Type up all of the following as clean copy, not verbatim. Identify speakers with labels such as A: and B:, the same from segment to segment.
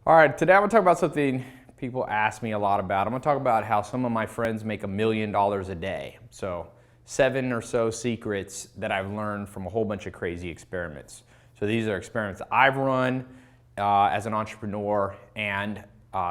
A: All right, today I'm gonna talk about something people ask me a lot about. I'm gonna talk about how some of my friends make $1 million a day. So 7 or so secrets that I've learned from a whole bunch of crazy experiments. So these are experiments that I've run as an entrepreneur, and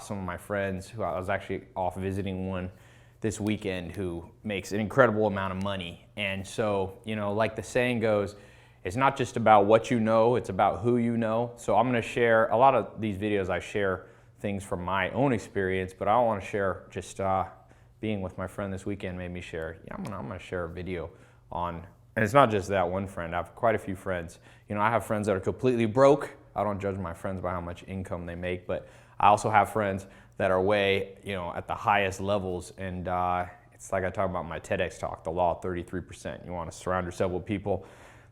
A: some of my friends who I was actually off visiting one this weekend who makes an incredible amount of money. And so, like the saying goes, it's not just about what you know, it's about who you know. So I'm gonna share, a lot of these videos I share things from my own experience, but I wanna share just being with my friend this weekend made me share, I'm gonna share a video on, and it's not just that one friend, I have quite a few friends. I have friends that are completely broke. I don't judge my friends by how much income they make, but I also have friends that are way, at the highest levels, and it's like I talk about in my TEDx talk, the law of 33%. You wanna surround yourself with people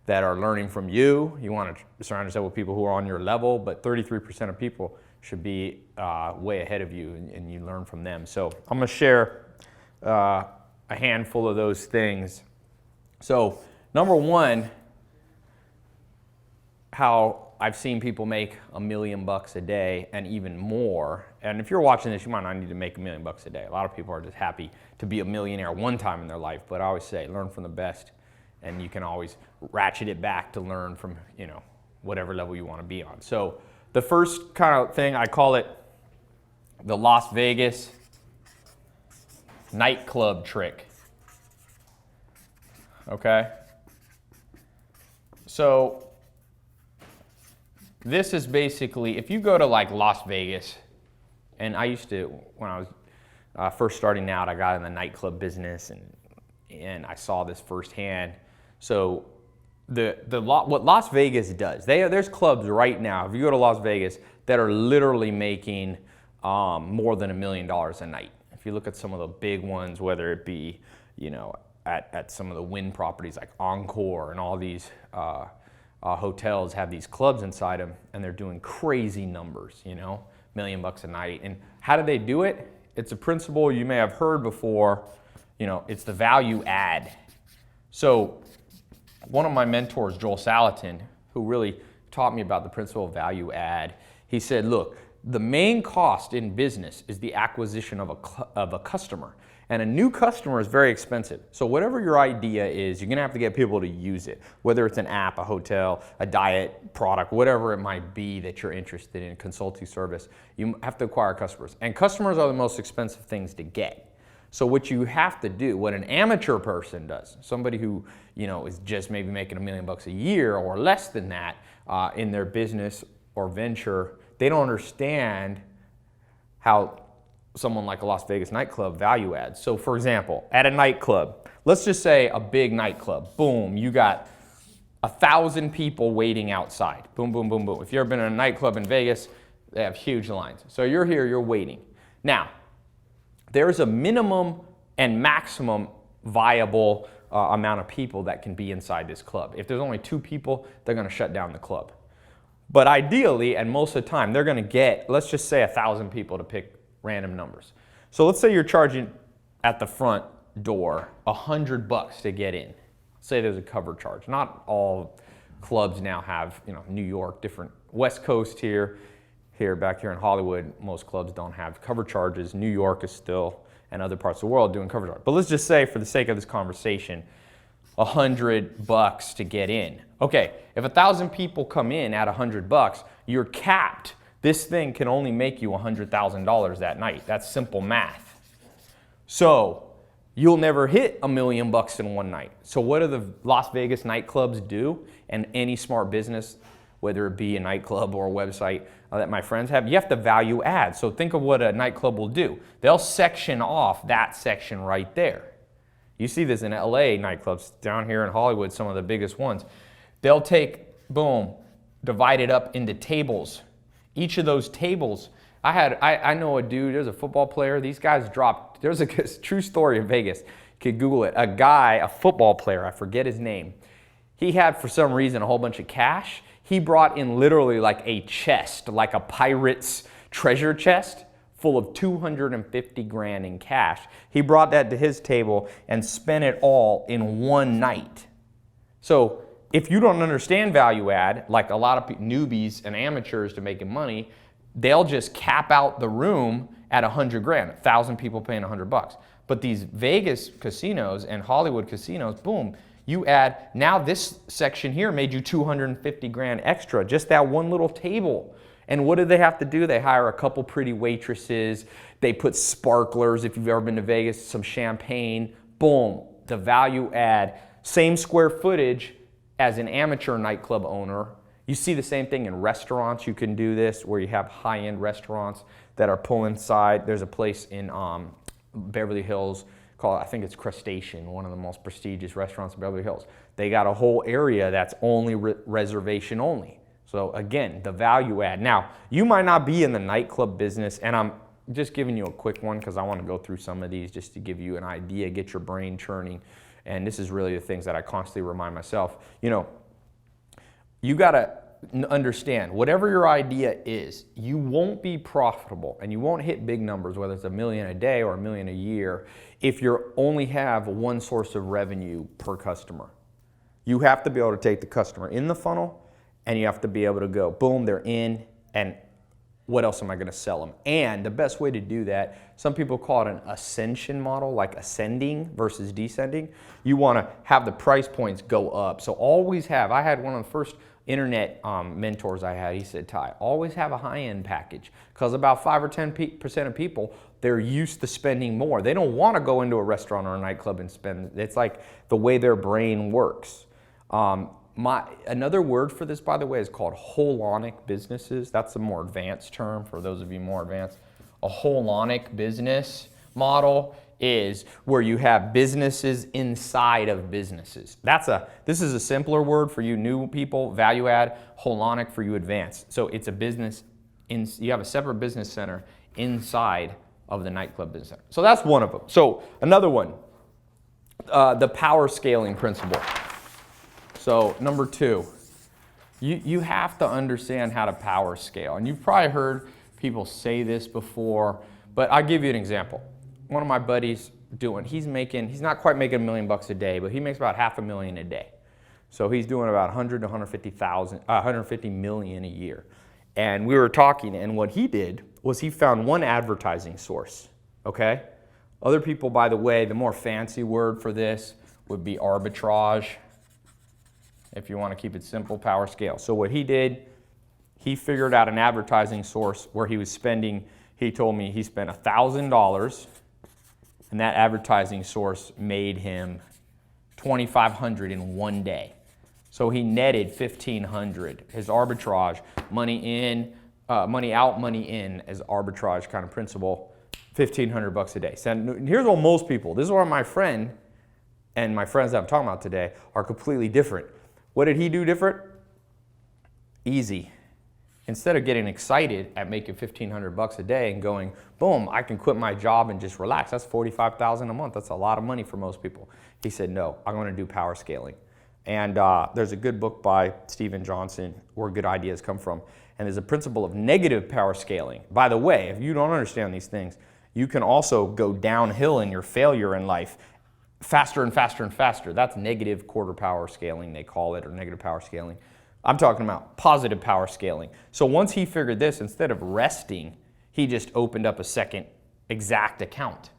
A: that are learning from you. You want to surround yourself with people who are on your level, but 33% of people should be way ahead of you, and you learn from them. So I'm gonna share a handful of those things. So number one, how I've seen people make $1 million a day and even more. And if you're watching this, you might not need to make $1 million a day. A lot of people are just happy to be a millionaire one time in their life, but I always say, learn from the best. And you can always ratchet it back to learn from, whatever level you want to be on. So the first kind of thing, I call it the Las Vegas nightclub trick. Okay? So this is basically, if you go to like Las Vegas, and I used to, when I was first starting out, I got in the nightclub business, and I saw this firsthand. So what Las Vegas does, there's clubs right now, if you go to Las Vegas, that are literally making more than $1 million a night. If you look at some of the big ones, whether it be, at some of the Wynn properties like Encore, and all these hotels have these clubs inside them, and they're doing crazy numbers, $1 million a night. And how do they do it? It's a principle you may have heard before, it's the value add. So one of my mentors, Joel Salatin, who really taught me about the principle of value add, he said, look, the main cost in business is the acquisition of a customer. And a new customer is very expensive. So whatever your idea is, you're gonna have to get people to use it. Whether it's an app, a hotel, a diet product, whatever it might be that you're interested in, consulting service, you have to acquire customers. And customers are the most expensive things to get. So what you have to do, what an amateur person does, somebody who is just maybe making $1 million a year or less than that in their business or venture, they don't understand how someone like a Las Vegas nightclub value adds. So for example, at a nightclub, let's just say a big nightclub, boom, you got 1,000 people waiting outside, boom, boom, boom, boom. If you've ever been in a nightclub in Vegas, they have huge lines. So you're here, you're waiting. Now, there's a minimum and maximum viable amount of people that can be inside this club. If there's only 2 people, they're gonna shut down the club. But ideally, and most of the time, they're gonna get, let's just say 1,000 people to pick random numbers. So let's say you're charging at the front door $100 to get in. Say there's a cover charge. Not all clubs now have, New York, different West Coast here, back here in Hollywood, most clubs don't have cover charges. New York is still, and other parts of the world, doing cover charges. But let's just say, for the sake of this conversation, $100 to get in. Okay, if 1,000 people come in at $100, you're capped. This thing can only make you $100,000 that night. That's simple math. So you'll never hit $1 million in one night. So what do the Las Vegas nightclubs do? And any smart business, whether it be a nightclub or a website that my friends have, you have to value add. So think of what a nightclub will do. They'll section off that section right there. You see this in LA nightclubs, down here in Hollywood, some of the biggest ones. They'll take, boom, divide it up into tables. Each of those tables, I know a dude, there's a football player, these guys dropped, there's a true story in Vegas, you could Google it, a football player, I forget his name, he had for some reason a whole bunch of cash. He brought in literally like a chest, like a pirate's treasure chest full of 250 grand in cash. He brought that to his table and spent it all in one night. So if you don't understand value add, like a lot of newbies and amateurs to making money, they'll just cap out the room at 100 grand, 1,000 people paying $100. But these Vegas casinos and Hollywood casinos, boom, you add, now this section here made you 250 grand extra, just that one little table. And what do they have to do? They hire a couple pretty waitresses, they put sparklers, if you've ever been to Vegas, some champagne, boom, the value add. Same square footage as an amateur nightclub owner. You see the same thing in restaurants. You can do this where you have high-end restaurants that are pull inside. There's a place in Beverly Hills called, I think it's Crustacean, one of the most prestigious restaurants in Beverly Hills. They got a whole area that's only reservation only. So again, the value add. Now, you might not be in the nightclub business, and I'm just giving you a quick one because I want to go through some of these just to give you an idea, get your brain churning. And this is really the things that I constantly remind myself. You know, you got to understand, whatever your idea is, you won't be profitable and you won't hit big numbers, whether it's $1 million a day or $1 million a year, if you only have one source of revenue per customer. You have to be able to take the customer in the funnel and you have to be able to go, boom, they're in, and what else am I going to sell them? And the best way to do that, some people call it an ascension model, like ascending versus descending. You want to have the price points go up. So always have, I had one of the first internet mentors I had, he said, Ty, always have a high-end package, because about 5 or 10% of people, they're used to spending more. They don't want to go into a restaurant or a nightclub and spend. It's like the way their brain works. Another word for this, by the way, is called holonic businesses. That's a more advanced term for those of you more advanced. A holonic business model is where you have businesses inside of businesses. This is a simpler word for you new people, value add, holonic for you advanced. So it's a business, you have a separate business center inside of the nightclub business center. So that's one of them. So another one, the power scaling principle. So number 2, you have to understand how to power scale. And you've probably heard people say this before, but I'll give you an example. One of my buddies he's not quite making $1 million a day, but he makes about $500,000 a day. So he's doing about 100 to 150 million a year. And we were talking, and what he did was he found one advertising source, okay? Other people, by the way, the more fancy word for this would be arbitrage. If you want to keep it simple, power scale. So what he did, he figured out an advertising source where he was spending, he told me he spent $1,000, and that advertising source made him $2,500 in one day. So he netted $1,500. His arbitrage, money in, money out, money in, as arbitrage kind of principle, $1,500 a day. So here's what most people, this is where my friend and my friends that I'm talking about today are completely different. What did he do different? Easy. Instead of getting excited at making $1,500 a day and going, boom, I can quit my job and just relax. That's $45,000 a month. That's a lot of money for most people. He said, no, I'm going to do power scaling. And there's a good book by Steven Johnson, Where Good Ideas Come From. And there's a principle of negative power scaling. By the way, if you don't understand these things, you can also go downhill in your failure in life faster and faster and faster. That's negative quarter power scaling, they call it, or negative power scaling. I'm talking about positive power scaling. So once he figured this, instead of resting, he just opened up a second exact account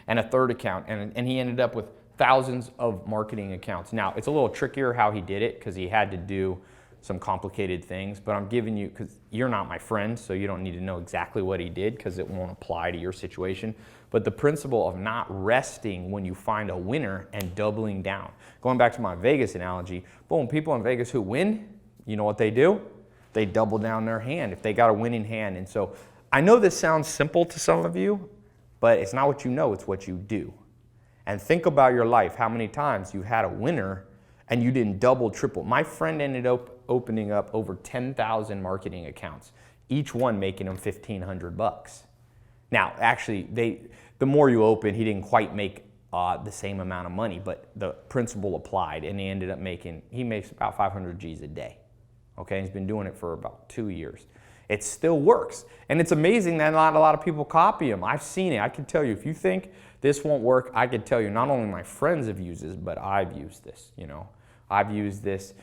A: and a third account, and he ended up with thousands of marketing accounts. Now, it's a little trickier how he did it because he had to do some complicated things, but I'm giving you, because you're not my friend, so you don't need to know exactly what he did because it won't apply to your situation. But the principle of not resting when you find a winner and doubling down. Going back to my Vegas analogy, boom, people in Vegas who win, you know what they do? They double down their hand if they got a winning hand. And so I know this sounds simple to some of you, but it's not what you know, it's what you do. And think about your life, how many times you had a winner and you didn't double, triple. My friend ended up opening up over 10,000 marketing accounts, each one making him $1,500. Now, actually, the more you open, he didn't quite make the same amount of money, but the principle applied, and he ended up he makes about 500 G's a day. Okay, he's been doing it for about 2 years. It still works, and it's amazing that not a lot of people copy him. I've seen it. I can tell you, if you think this won't work, I can tell you not only my friends have used this, but I've used this. You know, I've used this.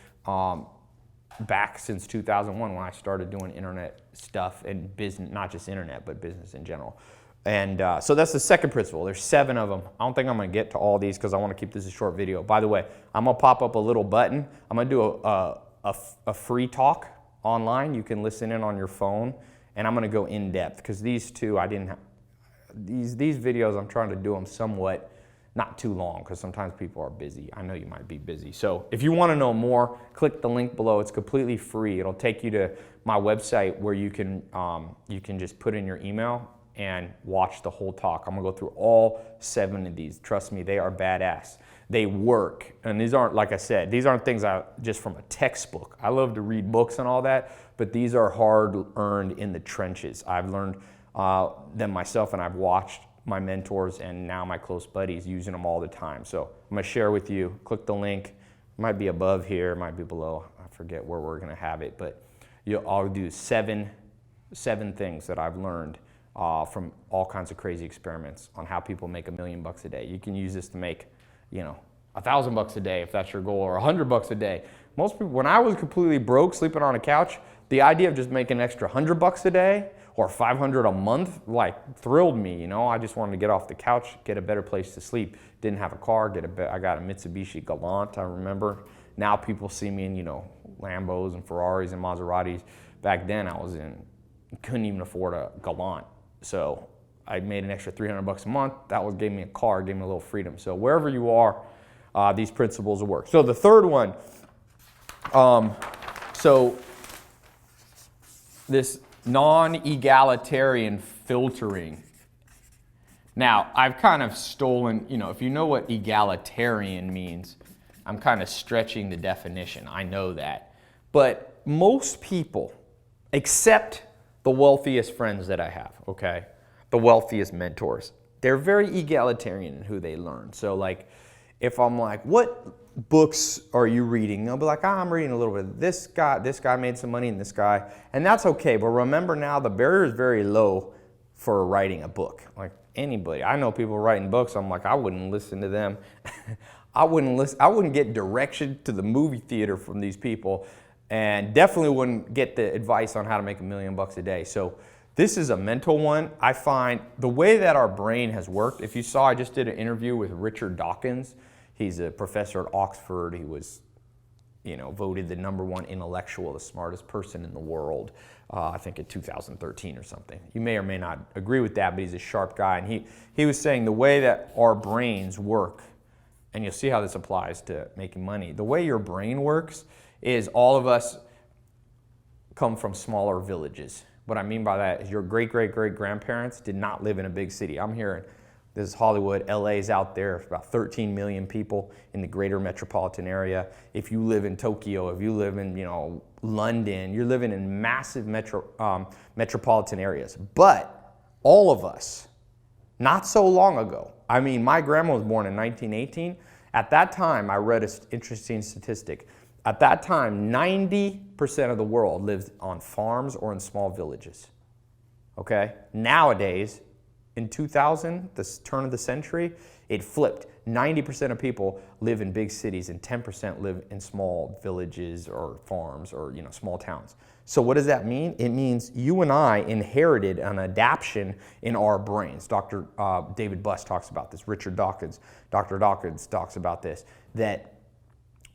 A: back since 2001 when I started doing internet stuff and business, not just internet, but business in general. And so that's the second principle. There's 7 of them. I don't think I'm going to get to all these because I want to keep this a short video. By the way, I'm going to pop up a little button. I'm going to do a free talk online. You can listen in on your phone, and I'm going to go in depth because these two I didn't have. These videos, I'm trying to do them somewhat not too long because sometimes people are busy. I know you might be busy. So if you want to know more, click the link below. It's completely free. It'll take you to my website where you can just put in your email and watch the whole talk. I'm gonna go through all 7 of these. Trust me, they are badass. They work. And these aren't, like I said, these aren't things just from a textbook. I love to read books and all that, but these are hard earned in the trenches. I've learned them myself, and I've watched my mentors and now my close buddies using them all the time. So I'm gonna share with you. Click the link. It might be above here, it might be below. I forget where we're gonna have it, but I'll do seven things that I've learned from all kinds of crazy experiments on how people make $1 million a day. You can use this to make, $1,000 a day if that's your goal, or $100 a day. Most people, when I was completely broke, sleeping on a couch, the idea of just making an extra $100 a day or $500 a month, thrilled me. I just wanted to get off the couch, get a better place to sleep. Didn't have a car, I got a Mitsubishi Galant, I remember. Now people see me in, Lambos and Ferraris and Maseratis. Back then couldn't even afford a Galant. So I made an extra $300 a month. That gave me a car, gave me a little freedom. So wherever you are, these principles will work. So the third one, so this non-egalitarian filtering. Now, I've kind of stolen, if you know what egalitarian means, I'm kind of stretching the definition. I know that. But most people, except the wealthiest friends that I have, okay? The wealthiest mentors. They're very egalitarian in who they learn. So if I'm like, what books are you reading? They'll be like, I'm reading a little bit of this guy made some money, and this guy. And that's okay, but remember now the barrier is very low for writing a book. Like anybody. I know people writing books, I'm like, I wouldn't listen to them. I wouldn't get direction to the movie theater from these people. And definitely wouldn't get the advice on how to make $1 million a day. So this is a mental one. I find the way that our brain has worked, if you saw, I just did an interview with Richard Dawkins. He's a professor at Oxford. He was, voted the #1 intellectual, the smartest person in the world, I think in 2013 or something. You may or may not agree with that, but he's a sharp guy. And he was saying the way that our brains work, and you'll see how this applies to making money, the way your brain works is all of us come from smaller villages. What I mean by that is your great-great-great-grandparents did not live in a big city. I'm here, this is Hollywood, LA's out there, about 13 million people in the greater metropolitan area. If you live in Tokyo, if you live in London, you're living in massive metropolitan areas. But all of us, not so long ago, my grandma was born in 1918. At that time, I read an interesting statistic. At that time, 90% of the world lived on farms or in small villages. Okay? Nowadays, in 2000, the turn of the century, it flipped. 90% of people live in big cities and 10% live in small villages or farms or small towns. So what does that mean? It means you and I inherited an adaptation in our brains. Dr. David Buss talks about this. Richard Dawkins, Dr. Dawkins talks about this, that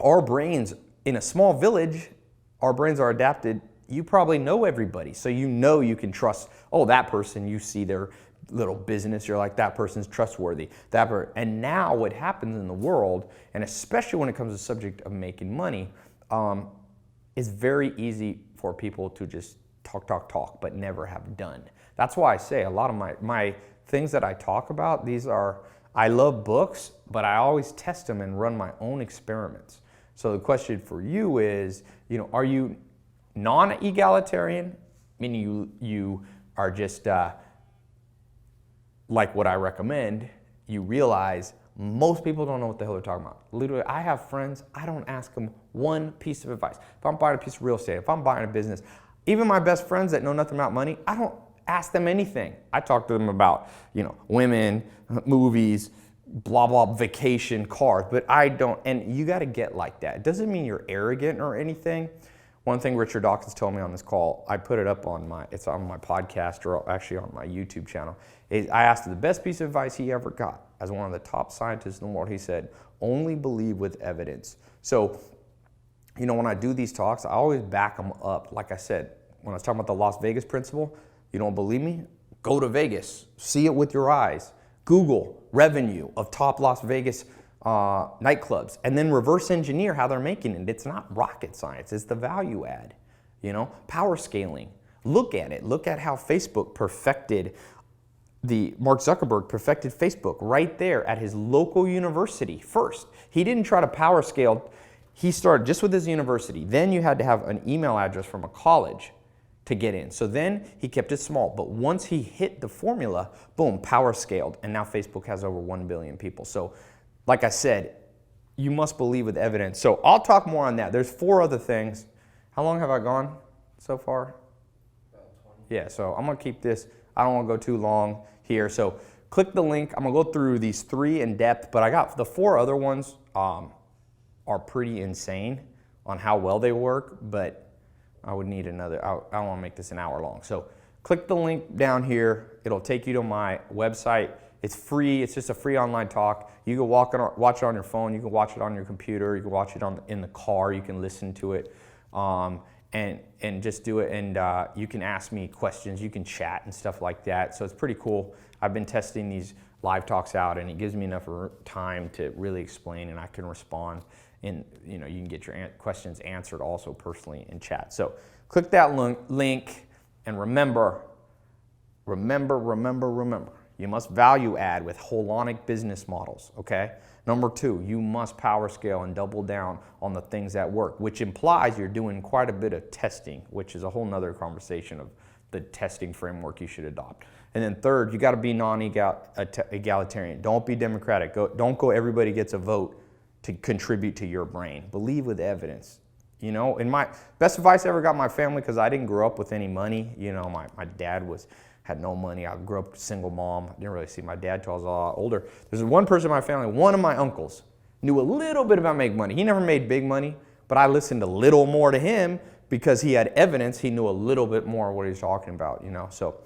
A: our brains in a small village, our brains are adapted. You probably know everybody, so you can trust, that person, you see their little business, you're like, that person's trustworthy. And now what happens in the world, and especially when it comes to the subject of making money, is very easy for people to just talk, but never have done. That's why I say a lot of my things that I talk about, I love books, but I always test them and run my own experiments. So the question for you is, are you non-egalitarian, meaning you are just like what I recommend, you realize most people don't know what the hell they're talking about. Literally, I have friends, I don't ask them one piece of advice. If I'm buying a piece of real estate, if I'm buying a business, even my best friends that know nothing about money, I don't ask them anything. I talk to them about, women, movies, blah, blah, vacation, cars, but I don't, and you got to get like that. It doesn't mean you're arrogant or anything. one thing Richard Dawkins told me on this call, I put it up on it's on my podcast, or actually on my YouTube channel. I asked him the best piece of advice he ever got as one of the top scientists in the world. He said, only believe with evidence. So, you know, when I do these talks, I always back them up. Like I said, when I was talking about the Las Vegas principle, you don't believe me? Go to Vegas, see it with your eyes. Google revenue of top Las Vegas nightclubs, and then reverse engineer how they're making it. It's not rocket science, it's the value add, you know, power scaling. Look at it, look at how Facebook Mark Zuckerberg perfected Facebook right there at his local university first. He didn't try to power scale, he started just with his university. Then you had to have an email address from a college to get in. So then he kept it small, but once he hit the formula, boom, power scaled, and now Facebook has over 1 billion people. So like I said, you must believe with evidence. So I'll talk more on that. There's 4 other things. How long have I gone so far?
B: About 20.
A: Yeah, so I'm gonna keep this, I don't wanna go too long here. So click the link. I'm gonna go through these 3 in depth, but I got the 4 other ones are pretty insane on how well they work, but I would need another, I don't wanna make this an hour long. So click the link down here. It'll take you to my website. It's free, it's just a free online talk. You can watch it on your phone, you can watch it on your computer, you can watch it in the car, you can listen to it, and just do it. And you can ask me questions, you can chat and stuff like that. So it's pretty cool. I've been testing these live talks out, and it gives me enough time to really explain, and I can respond. And you know, you can get your questions answered also personally in chat. So click that link, and remember, you must value add with holonic business models, okay? Number 2, you must power scale and double down on the things that work, which implies you're doing quite a bit of testing, which is a whole nother conversation of the testing framework you should adopt. And then 3rd, you gotta be non-egalitarian. Don't be democratic. Don't go everybody gets a vote to contribute to your brain. Believe with evidence. You know, and my best advice I ever got my family, because I didn't grow up with any money. You know, my dad had no money. I grew up with a single mom. I didn't really see my dad till I was a lot older. There's one person in my family, one of my uncles, knew a little bit about making money. He never made big money, but I listened a little more to him because he had evidence. He knew a little bit more what he was talking about, you know. So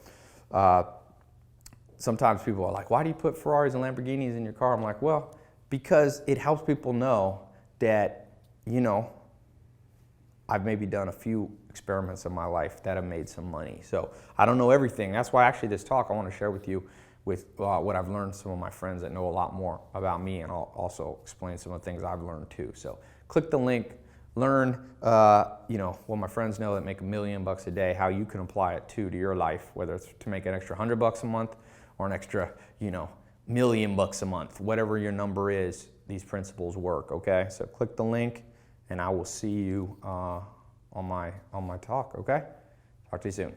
A: sometimes people are like, why do you put Ferraris and Lamborghinis in your car? I'm like, well, because it helps people know that, you know, I've maybe done a few experiments in my life that have made some money. So I don't know everything. That's why actually this talk I want to share with you with what I've learned, some of my friends that know a lot more about me, and I'll also explain some of the things I've learned too. So click the link, learn, you know, what my friends know that make $1 million a day, how you can apply it too to your life, whether it's to make an extra $100 a month or an extra, you know, $1 million a month, whatever your number is, these principles work, okay? So click the link, and I will see you on my talk, okay? Talk to you soon.